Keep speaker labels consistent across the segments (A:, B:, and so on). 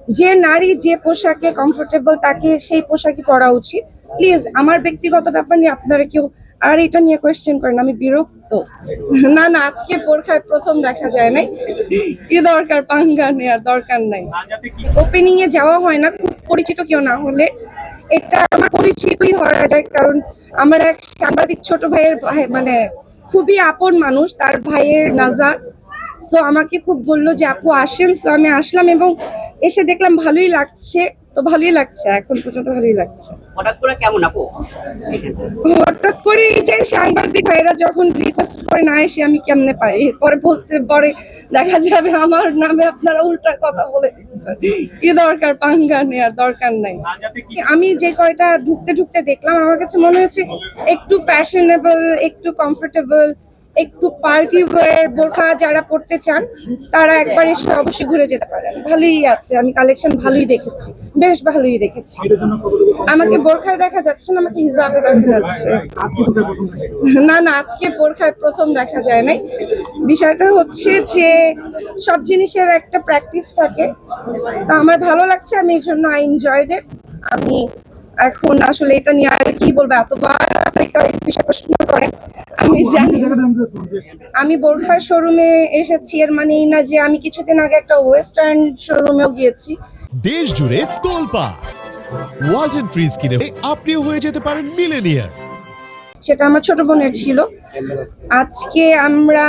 A: যে নারী যে পোশাকে কমফোর্টেবল তাকে সেই পোশাকই পরা উচিত। প্লিজ, আমার ব্যক্তিগত ব্যাপার নিয়ে আপনারা কেউ আর এটা নিয়ে কোয়েশ্চেন করেন, আমি বিরক্ত। না না, আজকে বোরখায় প্রথম দেখা যায় নাই, কি দরকার পাঙ্গা নেওয়ার দরকার নাই। ওপেনিং এ যাওয়া হয় না খুব পরিচিত কেউ না হলে, এটা আমার পরিচিতই হওয়া যায়, কারণ আমার এক সাংবাদিক ছোট ভাইয়ের মানে খুবই আপন মানুষ, তার ভাইয়ের নাজা। সো আমাকে খুব বললো যে আপু আসেন, সো আমি আসলাম এবং এসে দেখলাম ভালোই লাগছে। তো ভালোই লাগছে, এখন পর্যন্ত ভালোই লাগছে।
B: হঠাৎ করে কেমন আপু?
A: হঠাৎ করে এই যে সাংবাদিক ভাইরা যখন রিকোয়েস্ট করে না এসে আমি কেমনে পারি, পরে বলতে পরে দেখা যাবে আমার নামে আপনারা উল্টা কথা বলে দিচ্ছেন, কি দরকার পাঙ্গা নেওয়ার দরকার নাই। আমি যে কয়টা ঢুকতে ঢুকতে দেখলাম, আমার কাছে মনে হচ্ছে একটু ফ্যাশনেবল, একটু কমফোর্টেবল, একটু পার্টি ওয়্যার বোরখা যারা পড়তে চান তারা একবার এসে অবশ্যই ঘুরে যেতে পারেন। ভালোই আছে, আমি কালেকশন ভালোই দেখেছি, বেশ ভালোই দেখেছি। আমাকে বোরখায় দেখা যাচ্ছে না, আমাকে হিজাবে দেখা যাচ্ছে। না না, আজকে বোরখায় প্রথম দেখা যায় নাই। বিষয়টা হচ্ছে যে সব জিনিসের একটা প্র্যাকটিস থাকে, তো আমার ভালো লাগছে, আমি এই জন্য আই এনজয়েড ইট। আমি এখন আসলে এটা নিয়ে আর কি বলবো, এতবার একটা বিষয় প্রশ্ন করেন আমি জানি। আমি বোরখার শোরুমে এসেছি এর মানে এই না যে আমি কিছুদিন আগে একটা ওয়েস্টার্ন শোরুমেও গিয়েছি।
C: দেশ জুড়ে তোলপা ওয়ালটন ফ্রিজ কিনে আপনিও হয়ে যেতে পারেন মিলেনিয়ার।
A: সেটা আমার ছোট বোনের ছিল। আজকে আমরা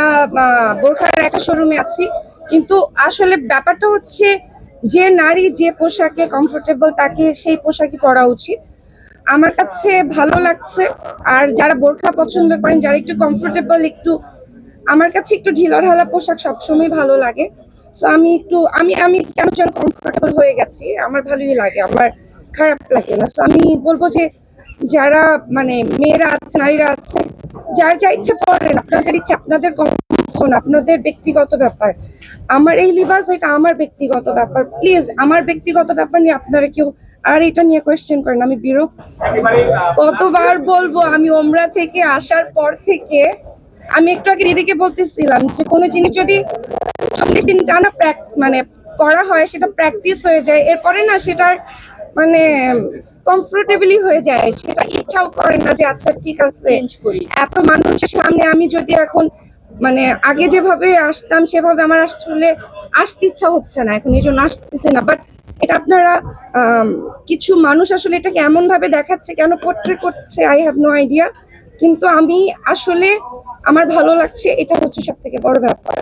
A: বোরখার একটা শোরুমে আছি, কিন্তু আসলে ব্যাপারটা হচ্ছে যে নারী যে পোশাকে কমফোর্টেবল তাকে সেই পোশাকই পরা উচিত। আমার কাছে ভালো লাগছে। আর যারা বোরখা পছন্দ করেন, যারা একটু কমফোর্টেবল, একটু আমার কাছে একটু ঢিলাঢালা পোশাক সবসময় ভালো লাগে। সো আমি একটু আমি আমি কেন যেন কমফোর্টেবল হয়ে গেছি, আমার ভালোই লাগে, আমার খারাপ লাগে না। সো আমি বলবো যে যারা মানে মেয়েরা আছে, নারীরা আছে, যার যা ইচ্ছে পড়েন, আপনাদের ইচ্ছে, আপনাদের কমফোর্ট, আপনাদের ব্যক্তিগত ব্যাপার। আমার এই লিবাস, এটা আমার ব্যক্তিগত ব্যাপার। প্লিজ, আমার ব্যক্তিগত ব্যাপার নিয়ে আপনারা কেউ আর এটা নিয়ে কোয়েশ্চেন করেন, আমি বিরক্ত। কতবার বলবো, আমি ওমরা থেকে আসার পর থেকে আমি একটু আগে রিদিকে বলতেছিলাম যে কোনো জিনিস যদি 40 দিন টানা মানে করা হয়, সেটা প্র্যাকটিস হয়ে যায়, এরপরে না সেটার মানে কমফোর্টেবলি হয়ে যায়, সেটা ইচ্ছাও করে না যে আচ্ছা ঠিক আছে চেঞ্জ করি। এত মানুষের সামনে আমি যদি এখন মানে আগে যেভাবে আসতাম সেভাবে আমার আসলে আসতে ইচ্ছা হচ্ছে না এখন, এই জন্য আসতেছে না। বাট এটা আপনারা কিছু মানুষ আসলে এটাকে এমন ভাবে দেখাচ্ছে, কেন পোট্রে করছে, আই হ্যাভ নো আইডিয়া। কিন্তু আমি আসলে আমার ভালো লাগছে, এটা হচ্ছে সব থেকে বড় ব্যাপার।